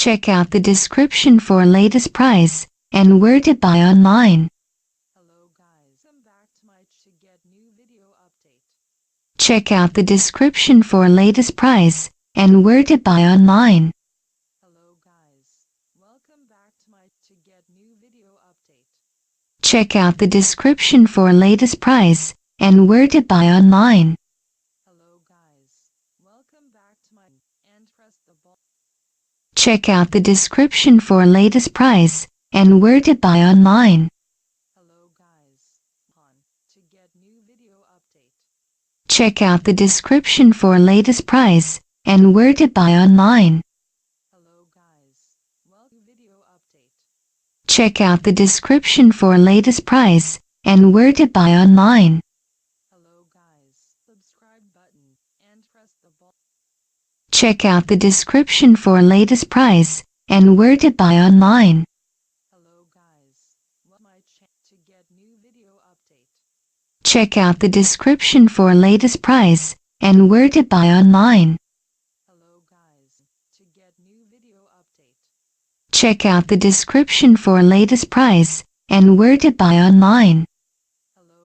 Check out the description for latest price and where to buy online. Hello guys, welcome back to my to get new video update. Check out the description for latest price and where to buy online. Hello guys, welcome back to my to get new video update. Check out the description for latest price and where to buy online. Hello guys, welcome back to my and press the bell. Check out the description for latest price and where to buy online. Hello guys, on to get new video update. Check out the description for latest price and where to buy online. Hello guys, welcome video update. Check out the description for latest price and where to buy online. Hello guys, subscribe button and press the bell. Check out the description for latest price and where to buy online. Hello guys, welcome my to get new video update. Check out the description for latest price and where to buy online. Hello guys, to get new video update. Check out the description for latest price and where to buy online.